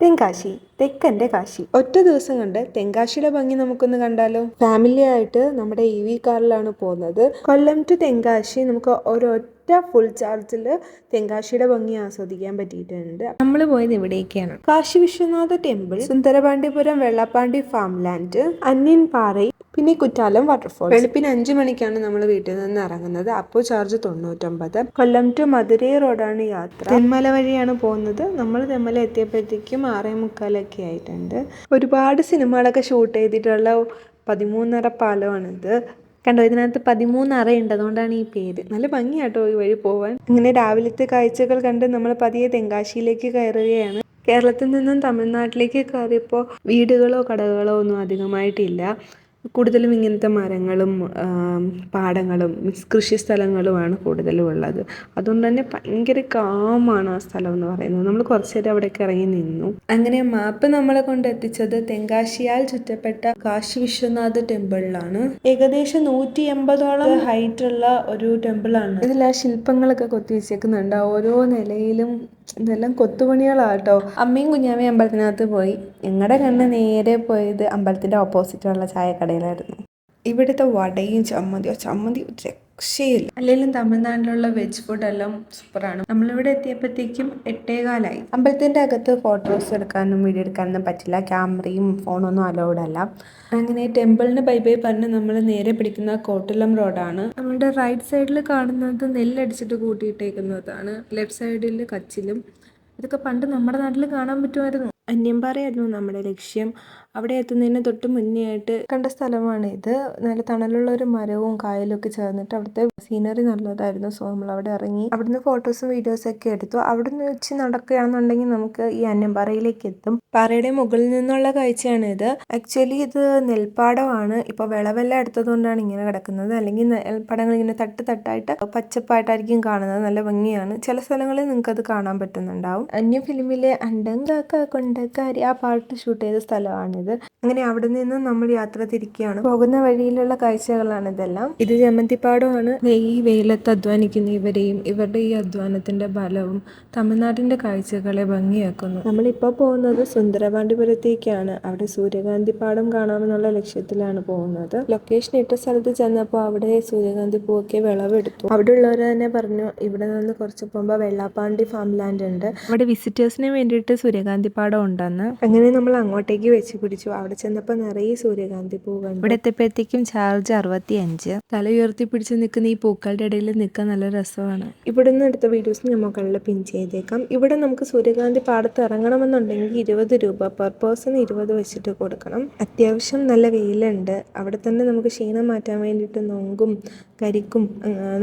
തെങ്കാശി, തെക്കൻ്റെ കാശി. ഒറ്റ ദിവസം കണ്ട് തെങ്കാശിയുടെ ഭംഗി നമുക്കൊന്ന് കണ്ടാലോ? ഫാമിലി ആയിട്ട് നമ്മുടെ EV കാറിലാണ് പോകുന്നത്. കൊല്ലം ടു തെങ്കാശി നമുക്ക് ഒരൊറ്റ ഫുൾ ചാർജിൽ തെങ്കാശിയുടെ ഭംഗി ആസ്വദിക്കാൻ പറ്റിയിട്ടുണ്ട്. നമ്മൾ പോയത് ഇവിടേക്കാണ്: Kashi Vishwanatha temple, Sundarapandipuram Vellappandi farm land, Anniyan Parai, പിന്നെ കുറ്റാലം വാട്ടർഫോൾ. വെളുപ്പിന് 5 മണിക്കാണ് നമ്മൾ വീട്ടിൽ നിന്ന് ഇറങ്ങുന്നത്. അപ്പോൾ ചാർജ് 99. കൊല്ലം ടു മധുരൈ റോഡാണ് യാത്ര. തെന്മല വഴിയാണ് പോകുന്നത്. നമ്മൾ തെന്മല എത്തിയപ്പോഴത്തേക്കും 6:45 ആയിട്ടുണ്ട്. ഒരുപാട് സിനിമകളൊക്കെ ഷൂട്ട് ചെയ്തിട്ടുള്ള 13 അറ പാലമാണിത്. കണ്ടോ, ഇതിനകത്ത് 13 അറയുണ്ട്, അതുകൊണ്ടാണ് ഈ പേര്. നല്ല ഭംഗിയാട്ടോ ഈ വഴി പോവാൻ. ഇങ്ങനെ രാവിലത്തെ കാഴ്ചകൾ കണ്ട് നമ്മൾ പതിയെ തെങ്കാശിയിലേക്ക് കയറുകയാണ്. കേരളത്തിൽ നിന്നും തമിഴ്നാട്ടിലേക്ക് കയറിയപ്പോൾ വീടുകളോ കടകളോ ഒന്നും അധികമായിട്ടില്ല. കൂടുതലും ഇങ്ങനത്തെ മരങ്ങളും പാടങ്ങളും കൃഷി സ്ഥലങ്ങളുമാണ് കൂടുതലും ഉള്ളത്. അതുകൊണ്ട് തന്നെ ഭയങ്കര കാമാണ് ആ സ്ഥലം എന്ന് പറയുന്നത്. നമ്മൾ കുറച്ച് നേരം അവിടേക്ക് ഇറങ്ങി നിന്നു. അങ്ങനെ മാപ്പ് നമ്മളെ കൊണ്ട് എത്തിച്ചത് തെങ്കാശിയാൽ ചുറ്റപ്പെട്ട കാശി വിശ്വനാഥ ടെമ്പിളിലാണ്. ഏകദേശം 180ഓളം ഹൈറ്റുള്ള ഒരു ടെമ്പിളാണ്. ഇതിൽ ആ ശില്പങ്ങളൊക്കെ കൊത്തി വെച്ചേക്കുന്നുണ്ട്. ഓരോ നിലയിലും ഇതെല്ലാം കൊത്തുപണികളാട്ടോ. അമ്മയും കുഞ്ഞാമ്മയും അമ്പലത്തിനകത്ത് പോയി. ഞങ്ങളുടെ കണ്ണ് നേരെ പോയത് അമ്പലത്തിൻ്റെ ഓപ്പോസിറ്റുള്ള ചായക്കടയിലായിരുന്നു. ഇവിടുത്തെ വടയും ചമ്മന്തി രക്ഷയില്ല. അല്ലെങ്കിലും തമിഴ്നാട്ടിലുള്ള വെജ് ഫുഡെല്ലാം സൂപ്പറാണ്. നമ്മളിവിടെ എത്തിയപ്പോഴത്തേക്കും 8:15. അമ്പലത്തിൻ്റെ അകത്ത് ഫോട്ടോസ് എടുക്കാനും വീഡിയോ എടുക്കാനൊന്നും പറ്റില്ല. ക്യാമറയും ഫോണൊന്നും അലൗഡ് അല്ല. അങ്ങനെ ടെമ്പിളിന് ബൈ ബൈ പറഞ്ഞ് നമ്മൾ നേരെ പിടിക്കുന്ന കോട്ടലം റോഡാണ്. നമ്മുടെ റൈറ്റ് സൈഡിൽ കാണുന്നത് നെല്ലടിച്ചിട്ട് കൂട്ടിയിട്ടേക്കുന്നതാണ്. ലെഫ്റ്റ് സൈഡിൽ കച്ചിലും. ഇതൊക്കെ പണ്ട് നമ്മുടെ നാട്ടിൽ കാണാൻ പറ്റുമായിരുന്നു. അന്യൻപാറയായിരുന്നു നമ്മുടെ ലക്ഷ്യം. അവിടെ എത്തുന്നതിന് തൊട്ട് മുന്നേ ആയിട്ട് കണ്ട സ്ഥലമാണ് ഇത്. നല്ല തണലുള്ള ഒരു മരവും കായലും ഒക്കെ ചേർന്നിട്ട് അവിടുത്തെ സീനറി നല്ലതായിരുന്നു. സോ നമ്മൾ അവിടെ ഇറങ്ങി അവിടുന്ന് ഫോട്ടോസും വീഡിയോസും ഒക്കെ എടുത്തു. അവിടുന്ന് വെച്ച് നടക്കുകയാണെന്നുണ്ടെങ്കിൽ നമുക്ക് ഈ അന്യൻപാറയിലേക്ക് എത്തും. പാറയുടെ മുകളിൽ നിന്നുള്ള കാഴ്ചയാണ് ഇത്. ആക്ച്വലി ഇത് നെൽപ്പാടമാണ്. ഇപ്പോൾ വിളവെല്ലാം എടുത്തതുകൊണ്ടാണ് ഇങ്ങനെ കിടക്കുന്നത്. അല്ലെങ്കിൽ നെൽപ്പാടങ്ങൾ ഇങ്ങനെ തട്ടായിട്ട് പച്ചപ്പായിട്ടായിരിക്കും കാണുന്നത്. നല്ല ഭംഗിയാണ്. ചില സ്ഥലങ്ങളിൽ നിങ്ങൾക്ക് അത് കാണാൻ പറ്റുന്നുണ്ടാവും. അന്യ ഫിലിമിലെ അണ്ടങ്കാക്ക കൊണ്ടക്കാരി ആ പാട്ട് ഷൂട്ട് ചെയ്ത സ്ഥലമാണിത്. അങ്ങനെ അവിടെ നിന്ന് നമ്മൾ യാത്ര തിരിക്കുകയാണ്. പോകുന്ന വഴിയിലുള്ള കാഴ്ചകളാണ് ഇതെല്ലാം. ഇത് ജമന്തിപ്പാടമാണ്. ഈ വെയിലത്ത് അധ്വാനിക്കുന്ന ഇവരെയും ഇവരുടെ ഈ അധ്വാനത്തിന്റെ ഫലവും തമിഴ്നാടിന്റെ കാഴ്ചകളെ ഭംഗിയാക്കുന്നു. നമ്മളിപ്പോൾ പോകുന്നത് സുന്ദരപാണ്ഡിപുരത്തേക്കാണ്. അവിടെ സൂര്യകാന്തി പാടം കാണാമെന്നുള്ള ലക്ഷ്യത്തിലാണ് പോകുന്നത്. ലൊക്കേഷൻ ഇട്ട സ്ഥലത്ത് ചെന്നപ്പോൾ അവിടെ സൂര്യകാന്തി പൂവൊക്കെ വിളവെടുത്തു. അവിടെ ഉള്ളവർ തന്നെ പറഞ്ഞു, ഇവിടെ നിന്ന് കുറച്ച് പോകുമ്പോൾ വെള്ളാപ്പാണ്ടി ഫാം ലാൻഡ് ഉണ്ട്, അവിടെ വിസിറ്റേഴ്സിന് വേണ്ടിയിട്ട് സൂര്യകാന്തി പാടം ഉണ്ടെന്ന്. അങ്ങനെ നമ്മൾ അങ്ങോട്ടേക്ക് വെച്ച് പിടിച്ചു. അവിടെ ചെന്നപ്പോൾ നിറയെ സൂര്യകാന്തി പൂ കണ്ടു. ഇവിടെ എത്തിയപ്പോഴത്തേക്കും ചാർജ് 65. തല ഉയർത്തി പിടിച്ച് നിൽക്കുന്ന ഈ പൂക്കളുടെ ഇടയിൽ നിൽക്കാൻ നല്ല രസമാണ്. ഇവിടെ നിന്ന് എടുത്ത വീഡിയോസ് ഞാൻ മുകളിൽ പിൻ ചെയ്തേക്കാം. ഇവിടെ നമുക്ക് സൂര്യകാന്തി പാടത്ത് ഇറങ്ങണമെന്നുണ്ടെങ്കിൽ 20 രൂപ പെർ പേഴ്സൺ 20 വെച്ചിട്ട് കൊടുക്കണം. അത്യാവശ്യം നല്ല വെയിലുണ്ട്. അവിടെ തന്നെ നമുക്ക് ക്ഷീണം മാറ്റാൻ വേണ്ടിയിട്ട് നൊങ്കും കരിക്കും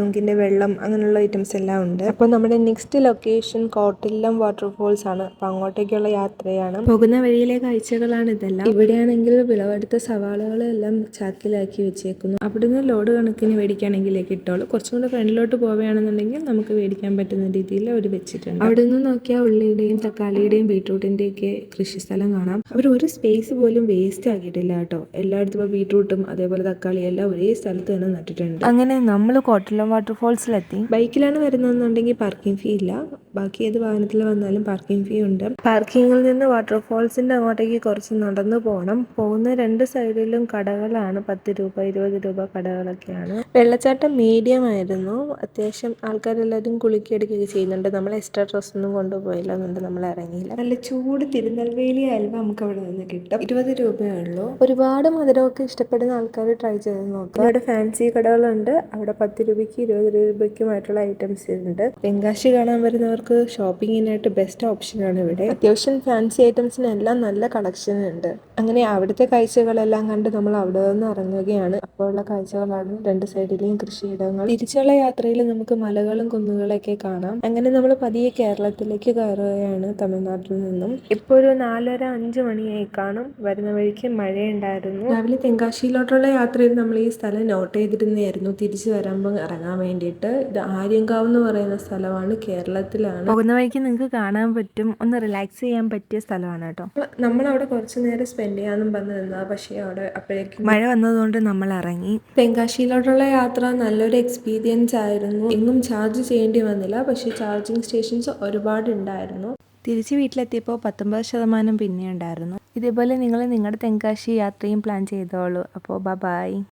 നൊങ്കിൻ്റെ വെള്ളം അങ്ങനെയുള്ള ഐറ്റംസ് എല്ലാം ഉണ്ട്. അപ്പോൾ നമ്മുടെ നെക്സ്റ്റ് ലൊക്കേഷൻ കോട്ടലം വാട്ടർഫോൾസ് ആണ്. അപ്പോൾ അങ്ങോട്ടേക്കുള്ള യാത്രയാണ്. പോകുന്ന വഴിയിലെ കാഴ്ചകളാണ് ഇതെല്ലാം. ഇവിടെയാണെങ്കിൽ വിളവെടുത്ത സവാളകളെല്ലാം ചാക്കിലാക്കി വെച്ചേക്കുന്നു. അവിടുന്ന് ലോഡ് കണക്കിന് മേടിക്കുകയാണെങ്കിൽ കിട്ടുള്ളൂ. കുറച്ചും കൂടെ ഫ്രണ്ടിലോട്ട് പോവുകയാണെന്നുണ്ടെങ്കിൽ നമുക്ക് മേടിക്കാൻ പറ്റുന്ന രീതിയിൽ അവർ വെച്ചിട്ടുണ്ട്. അവിടെ നിന്ന് നോക്കിയാൽ ഉള്ളിയുടെയും തക്കാളിയുടെയും ബീട്രൂട്ടിൻ്റെ ഒക്കെ കൃഷി സ്ഥലം കാണാം. അവർ ഒരു സ്പേസ് പോലും വേസ്റ്റ് ആക്കിയിട്ടില്ല കേട്ടോ. എല്ലായിടത്തും ഇപ്പോൾ ബീട്രൂട്ടും അതേപോലെ തക്കാളി എല്ലാം ഒരേ സ്ഥലത്ത് തന്നെ നട്ടിട്ടുണ്ട്. അങ്ങനെ നമ്മൾ കോട്ടലം വാട്ടർഫോൾസിലെത്തി. ബൈക്കിലാണ് വരുന്നതെന്നുണ്ടെങ്കിൽ പാർക്കിംഗ് ഫീ ഇല്ല. ബാക്കി ഏത് വാഹനത്തിൽ വന്നാലും പാർക്കിംഗ് ഫീ ഉണ്ട്. പാർക്കിങ്ങിൽ നിന്ന് വാട്ടർഫോൾസിൻ്റെ അങ്ങോട്ടേക്ക് കുറച്ച് നടന്നു പോകണം. പോകുന്ന 2 സൈഡിലും കടകളാണ്. 10 രൂപ 20 രൂപ കടകളൊക്കെയാണ്. വെള്ളച്ചാട്ടം മീഡിയം ആയിരുന്നു. അത്യാവശ്യം ആൾക്കാരെല്ലാവരും കുളിക്കുകയൊക്കെ ചെയ്യുന്നുണ്ട്. നമ്മൾ എക്സ്ട്രാ ഡ്രസ്സൊന്നും കൊണ്ടുപോയില്ല, അതുകൊണ്ട് നമ്മൾ ഇറങ്ങിയില്ല. നല്ല ചൂട് തിരുനെൽവേലി ഹൽവ നമുക്ക് അവിടെ നിന്ന് കിട്ടും. 20 രൂപയേ ഉള്ളൂ. ഒരുപാട് മധുരമൊക്കെ ഇഷ്ടപ്പെടുന്ന ആൾക്കാർ ട്രൈ ചെയ്ത് നോക്കുക. അവിടെ ഫാൻസി കടകളുണ്ട്. അവിടെ 10 രൂപയ്ക്ക് 20 രൂപയ്ക്കുമായിട്ടുള്ള ഐറ്റംസ് ഉണ്ട്. തെങ്കാശി കാണാൻ വരുന്നവർക്ക് ഷോപ്പിങ്ങിനായിട്ട് ബെസ്റ്റ് ഓപ്ഷനാണ് ഇവിടെ. അത്യാവശ്യം ഫാൻസി ഐറ്റംസിനെല്ലാം നല്ല കളക്ഷൻ ഉണ്ട്. അങ്ങനെ അവിടുത്തെ കാഴ്ചകളെല്ലാം കണ്ട് നമ്മൾ അവിടെ നിന്ന് ഇറങ്ങുകയാണ്. അപ്പോൾ ഉള്ള കാഴ്ചകളാണ് 2 സൈഡിലെയും കൃഷിയിടങ്ങൾ. തിരിച്ചുള്ള യാത്രയിൽ നമുക്ക് മലകളും കുന്നുകളൊക്കെ കാണാം. അങ്ങനെ നമ്മൾ പതിയെ കേരളത്തിലേക്ക് കയറുകയാണ് തമിഴ്നാട്ടിൽ നിന്നും. ഇപ്പോൾ ഒരു 4:30-5 മണിയായി കാണും. വരുന്ന വഴിക്ക് മഴയുണ്ടായിരുന്നു. രാവിലെ തെങ്കാശിയിലോട്ടുള്ള യാത്രയിൽ നമ്മൾ ഈ സ്ഥലം നോട്ട് ചെയ്തിരുന്നതായിരുന്നു, തിരിച്ചു വരുമ്പോൾ ഇറങ്ങാൻ വേണ്ടിയിട്ട്. ഇത് ആര്യങ്കാവ് എന്ന് പറയുന്ന സ്ഥലമാണ്, കേരളത്തിലാണ്. പോകുന്ന വഴിക്ക് നിങ്ങൾക്ക് കാണാൻ പറ്റും. ഒന്ന് റിലാക്സ് ചെയ്യാൻ പറ്റിയ സ്ഥലമാണ് കേട്ടോ. നമ്മളവിടെ കുറച്ച് നേരം സ്പെൻഡ് ചെയ്യാമെന്നും പറഞ്ഞ് നിന്നതാണ്. പക്ഷേ അവിടെ അപ്പോഴേക്കും മഴ വന്നതുകൊണ്ട് നമ്മൾ ഇറങ്ങി. തെങ്കാശിയിലോട്ടുള്ള യാത്ര നല്ലൊരു എക്സ്പീരിയൻസ് ആയിരുന്നു. എങ്ങും ചാർജ് ചെയ്യേണ്ടി വന്നില്ല. പക്ഷേ ചാർജിങ് സ്റ്റേഷൻസ് ഒരുപാട് ഉണ്ടായിരുന്നു. തിരിച്ച് വീട്ടിലെത്തിയപ്പോൾ 19% പിന്നെ ഉണ്ടായിരുന്നു. ഇതേപോലെ നിങ്ങൾ നിങ്ങളുടെ തെങ്കാശി യാത്രയും പ്ലാൻ ചെയ്തോളൂ. അപ്പോൾ ബൈ.